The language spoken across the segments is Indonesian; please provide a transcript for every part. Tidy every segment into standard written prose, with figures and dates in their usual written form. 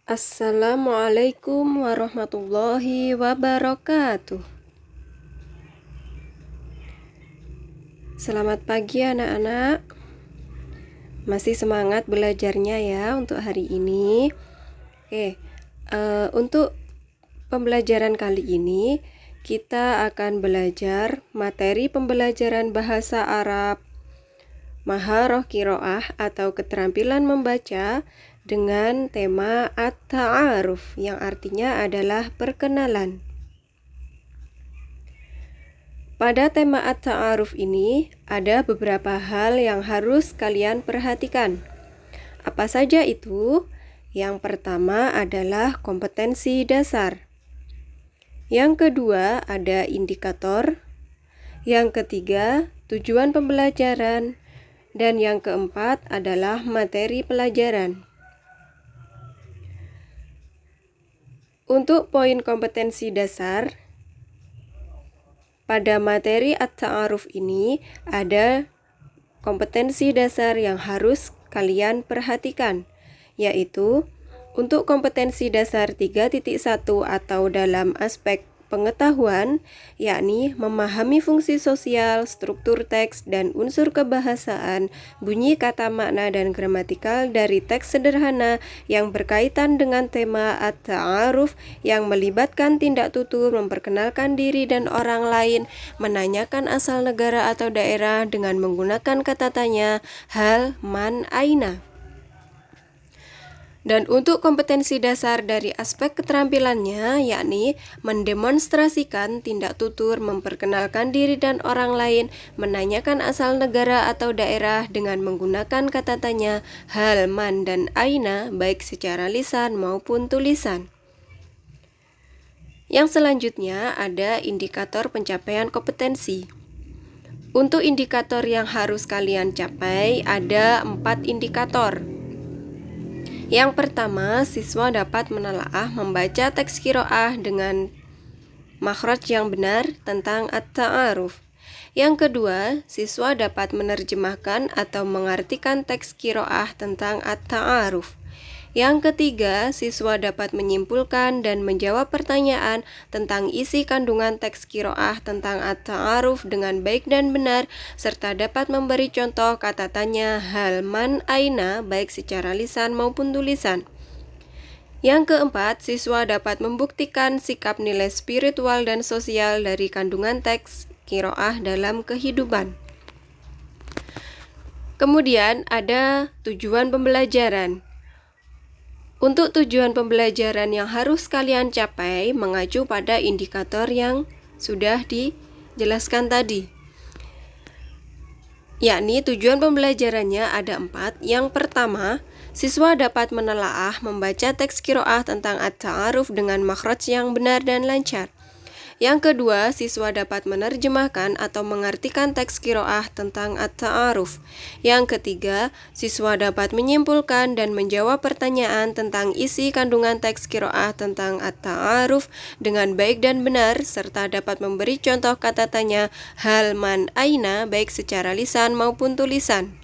Assalamualaikum warahmatullahi wabarakatuh. Selamat pagi anak-anak. Masih semangat belajarnya ya untuk hari ini. Untuk pembelajaran kali ini kita akan belajar materi pembelajaran bahasa Arab, maharoh qiraah atau keterampilan membaca dengan tema at-ta'aruf yang artinya adalah perkenalan. Pada tema at-ta'aruf ini ada beberapa hal yang harus kalian perhatikan. Apa saja itu? Yang pertama adalah kompetensi dasar. Yang kedua ada indikator. Yang ketiga tujuan pembelajaran. Dan yang keempat adalah materi pelajaran. Untuk poin kompetensi dasar, pada materi at-ta'aruf ini ada kompetensi dasar yang harus kalian perhatikan, yaitu untuk kompetensi dasar 3.1 atau dalam aspek pengetahuan, yakni memahami fungsi sosial, struktur teks, dan unsur kebahasaan, bunyi kata makna dan gramatikal dari teks sederhana yang berkaitan dengan tema at-ta'aruf yang melibatkan tindak tutur, memperkenalkan diri dan orang lain, menanyakan asal negara atau daerah dengan menggunakan kata tanya, hal, man, aina. Dan untuk kompetensi dasar dari aspek keterampilannya, yakni mendemonstrasikan tindak tutur, memperkenalkan diri dan orang lain, menanyakan asal negara atau daerah dengan menggunakan kata tanya, hal, man, dan aina, baik secara lisan maupun tulisan. Yang selanjutnya ada indikator pencapaian kompetensi. Untuk indikator yang harus kalian capai, ada 4 indikator. Yang pertama, siswa dapat menelaah membaca teks qiraah dengan makhraj yang benar tentang at-ta'aruf. Yang kedua, siswa dapat menerjemahkan atau mengartikan teks qiraah tentang at-ta'aruf. Yang ketiga, siswa dapat menyimpulkan dan menjawab pertanyaan tentang isi kandungan teks qiraah tentang at-ta'aruf dengan baik dan benar, serta dapat memberi contoh kata tanya, hal, man, aina, baik secara lisan maupun tulisan. Yang keempat, siswa dapat membuktikan sikap nilai spiritual dan sosial dari kandungan teks qiraah dalam kehidupan. Kemudian ada tujuan pembelajaran. Untuk tujuan pembelajaran yang harus kalian capai mengacu pada indikator yang sudah dijelaskan tadi. Yakni tujuan pembelajarannya ada 4. Yang pertama, siswa dapat menelaah membaca teks qiraah tentang at-ta'aruf dengan makhraj yang benar dan lancar. Yang kedua, siswa dapat menerjemahkan atau mengartikan teks qiraah tentang at-ta'aruf. Yang ketiga, siswa dapat menyimpulkan dan menjawab pertanyaan tentang isi kandungan teks qiraah tentang at-ta'aruf dengan baik dan benar, serta dapat memberi contoh kata tanya, hal, man, aina, baik secara lisan maupun tulisan.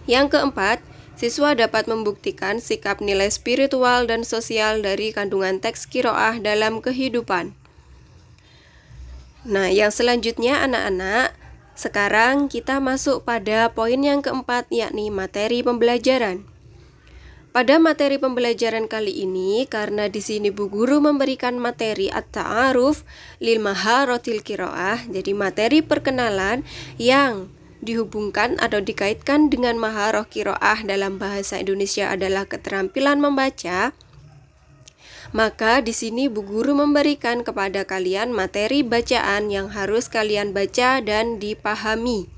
Yang keempat, siswa dapat membuktikan sikap nilai spiritual dan sosial dari kandungan teks qiraah dalam kehidupan. Nah, yang selanjutnya anak-anak, sekarang kita masuk pada poin yang keempat, yakni materi pembelajaran. Pada materi pembelajaran kali ini, karena di sini Bu Guru memberikan materi at-ta'aruf lil maharotil qiraah, jadi materi perkenalan yang dihubungkan atau dikaitkan dengan maharoh qiraah dalam bahasa Indonesia adalah keterampilan membaca. Maka di sini Bu Guru memberikan kepada kalian materi bacaan yang harus kalian baca dan dipahami.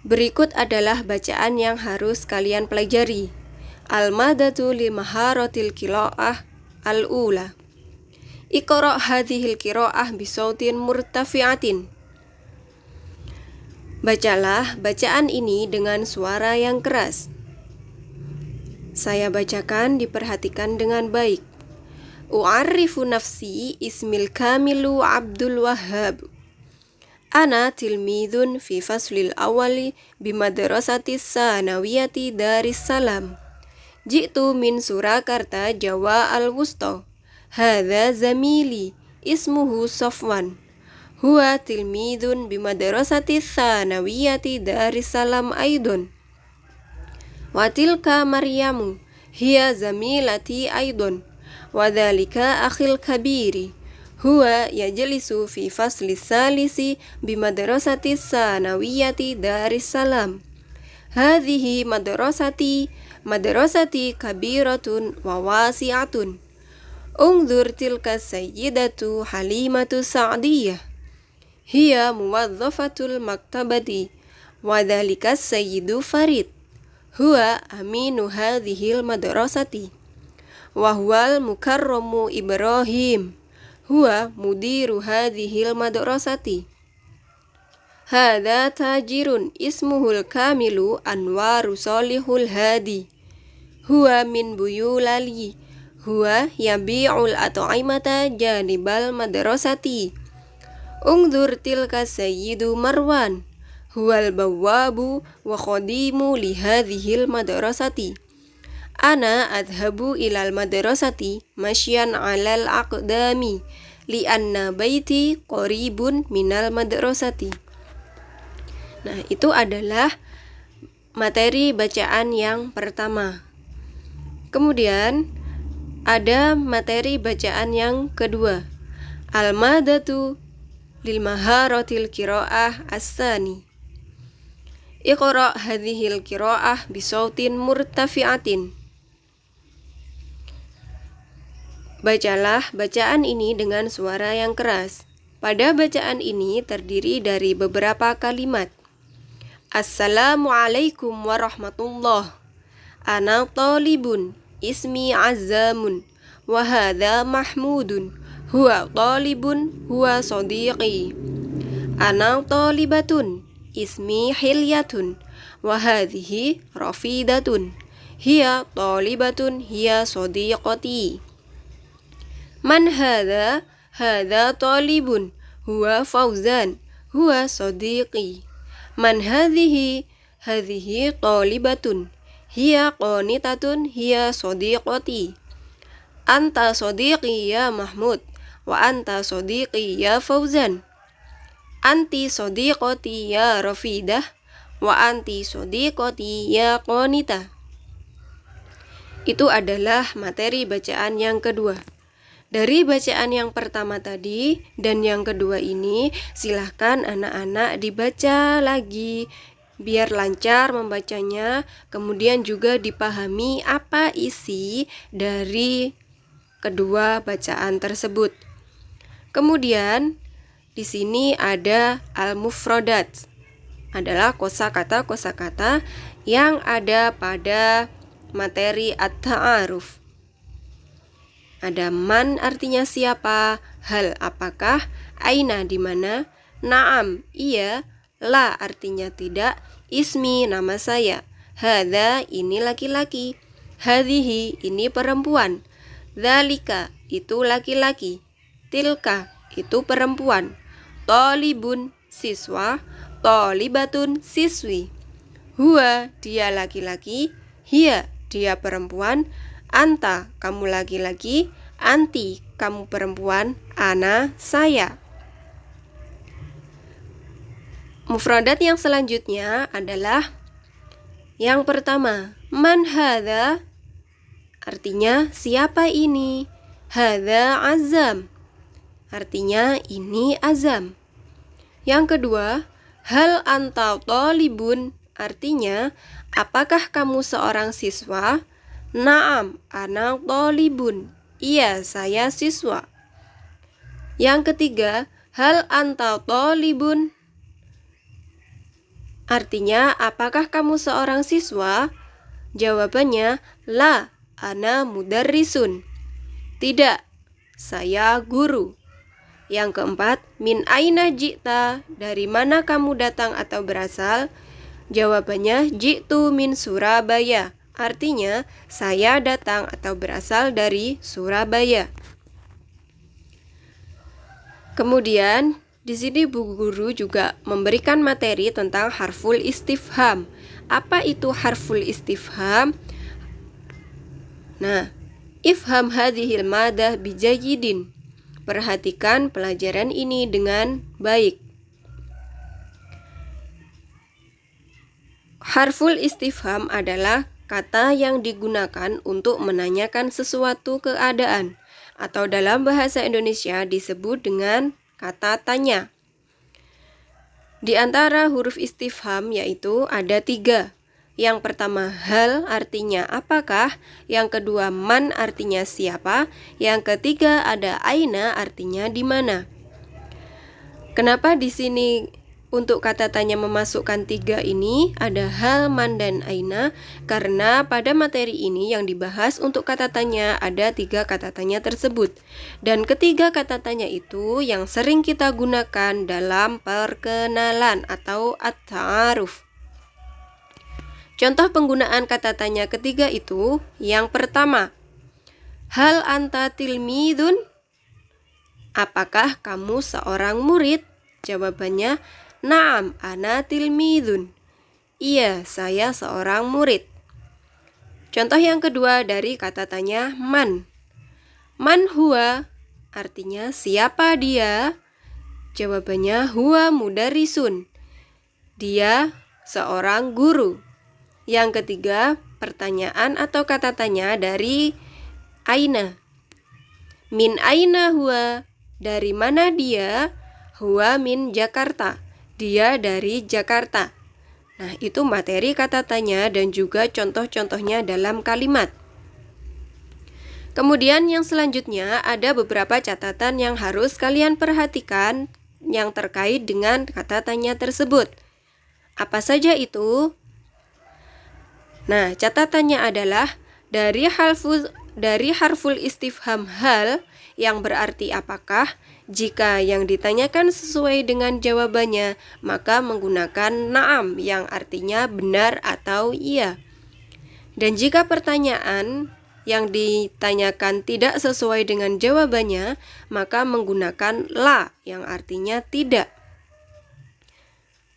Berikut adalah bacaan yang harus kalian pelajari. Al-madatu li maharotil qiraah al-ula. Iqra' hadhil qiraah bisautin murtafi'atin. Bacalah bacaan ini dengan suara yang keras. Saya bacakan, diperhatikan dengan baik. U'arrifu nafsi ismil kamilu Abdul Wahhab. Ana tilmidun fi faslil awali bimadrasati sanawiyati Darussalam. Ji'tu min Surakarta, Jawa Al-Wusta. Hadza zamili, ismuhu Sofwan. Huwa tilmidun bimadrasati tsanawiyati Darussalam aidon. Wa tilka Maryamu, hiya zamilati aidon. Wa dzalika akhil kabiri. Huwa yajlisu fi fasli salisi bimadrasati tsanawiyati Darussalam. Hadhihi madrasati kabiratun wa wasi'atun. Ungzur tilka sayyidatu Halimatu Sa'diyah. Hiya muwadzafatul maktabati wa dzalika sayyidu Farid. Huwa aminu hadhil madrasati. Wa huwal mukarramu Ibrahim. Huwa mudiru hadhil madrasati. Hadza tajirun ismuhul kamilu Anwaru Solihul Hadi. Huwa min buyulali. Huwa yabi'ul at'imata janibal madrasati. Ungzur tilka sayyidu Marwan. Huwal bawwabu wa khadimu li hadhil madrasati. Ana adhabu ilal madrasati masyan alal aqdami li anna baiti qaribun minal madrasati. Nah, itu adalah materi bacaan yang pertama. Kemudian ada materi bacaan yang kedua. Al-madatu lil maharatil qiraah as-sani. Iqra' hadhil qiraah bisautin murtafi'atin. Bacalah bacaan ini dengan suara yang keras. Pada bacaan ini terdiri dari beberapa kalimat. Assalamualaikum warahmatullah. Ana talibun, ismi Azzamun, wa hadha Mahmudun. Huwa talibun, huwa sadiqi. Ana talibatun, ismi Hilyatun, wa hadhihi Rafidatun. Hiya talibatun, hiya sadiqati. Man hadha? Hadha talibun, huwa Fauzan, huwa sadiqi. Man hadhihi? Hadhihi talibatun, hiya qanitatun, hiya sadiqati. Anta sadiqi ya Mahmud, wa anta sadiqi ya Fauzan. Anti sadiqati ya Rafidah, wa anti sadiqati ya qanita. Itu adalah materi bacaan yang kedua. Dari bacaan yang pertama tadi dan yang kedua ini, silahkan anak-anak dibaca lagi biar lancar membacanya, kemudian juga dipahami apa isi dari kedua bacaan tersebut. Kemudian di sini ada al-mufradat, adalah kosakata-kosakata yang ada pada materi at-ta'aruf. Ada man artinya siapa, hal apakah, aina di mana, na'am iya, la artinya tidak, ismi nama saya, hadza ini laki-laki, hadhihi ini perempuan, dzalika itu laki-laki, tilka itu perempuan, talibun siswa, talibatun siswi, huwa dia laki-laki, hiya dia perempuan, anta kamu laki-laki, anti kamu perempuan, ana saya. Mufradat yang selanjutnya adalah yang pertama, man hadza artinya siapa ini, hadza Azam artinya ini Azam. Yang kedua, hal anta talibun artinya apakah kamu seorang siswa, na'am ana talibun, iya saya siswa. Yang ketiga, hal anta talibun artinya apakah kamu seorang siswa? Jawabannya la ana mudarrisun, tidak saya guru. Yang keempat, min aina ji'ta, dari mana kamu datang atau berasal? Jawabannya ji'tu min Surabaya, artinya saya datang atau berasal dari Surabaya. Kemudian di sini Bu Guru juga memberikan materi tentang harful istifham. Apa itu harful istifham? Nah, ifham hadhil madah bijayidin. Perhatikan pelajaran ini dengan baik. Harful istifham adalah kata yang digunakan untuk menanyakan sesuatu keadaan, atau dalam bahasa Indonesia disebut dengan kata tanya. Di antara huruf istifham yaitu ada 3. Yang pertama hal artinya apakah, yang kedua man artinya siapa, yang ketiga ada aina artinya di mana. Kenapa di sini untuk kata tanya memasukkan 3 ini ada hal, man, dan aina? Karena pada materi ini yang dibahas untuk kata tanya ada 3 kata tanya tersebut. Dan ketiga kata tanya itu yang sering kita gunakan dalam perkenalan atau at-ta'aruf. Contoh penggunaan kata tanya ketiga itu, yang pertama, hal anta tilmidun? Apakah kamu seorang murid? Jawabannya, na'am, ana tilmidun. Iya, saya seorang murid. Contoh yang kedua dari kata tanya man. Man huwa? Artinya siapa dia? Jawabannya huwa mudarisun. Dia seorang guru. Yang ketiga, pertanyaan atau kata tanya dari aina. Min aina huwa? Dari mana dia? Huwa min Jakarta. Dia dari Jakarta. Nah, itu materi kata tanya dan juga contoh-contohnya dalam kalimat. Kemudian yang selanjutnya ada beberapa catatan yang harus kalian perhatikan yang terkait dengan kata tanya tersebut. Apa saja itu? Nah, catatannya adalah dari harful istifham hal yang berarti apakah, jika yang ditanyakan sesuai dengan jawabannya, maka menggunakan na'am yang artinya benar atau iya. Dan jika pertanyaan yang ditanyakan tidak sesuai dengan jawabannya, maka menggunakan la yang artinya tidak.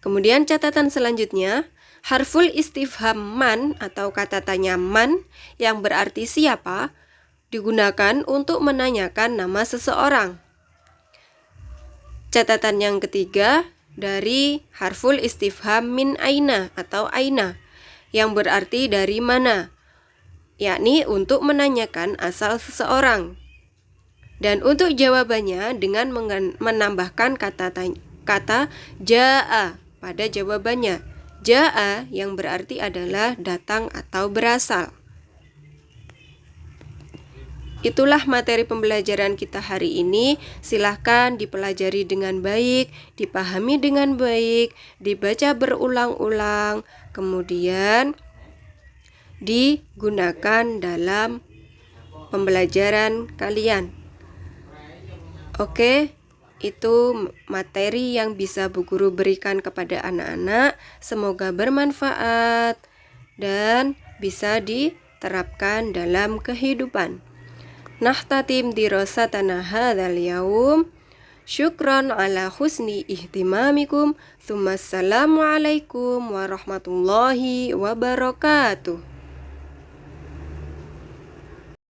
Kemudian catatan selanjutnya, harful istifham man atau kata tanya man yang berarti siapa digunakan untuk menanyakan nama seseorang. Catatan yang ketiga dari harful istifham min aina atau aina yang berarti dari mana, yakni untuk menanyakan asal seseorang. Dan untuk jawabannya dengan menambahkan kata ja'a pada jawabannya. Ja'a yang berarti adalah datang atau berasal. Itulah materi pembelajaran kita hari ini. Silahkan dipelajari dengan baik, dipahami dengan baik, dibaca berulang-ulang, kemudian digunakan dalam pembelajaran kalian. Oke, itu materi yang bisa Bu Guru berikan kepada anak-anak. Semoga bermanfaat dan bisa diterapkan dalam kehidupan. Nahtatim dirasatana hadzal yaum. Syukran ala husni ihtimamikum. Tsummassalamu alaikum warahmatullahi wabarakatuh.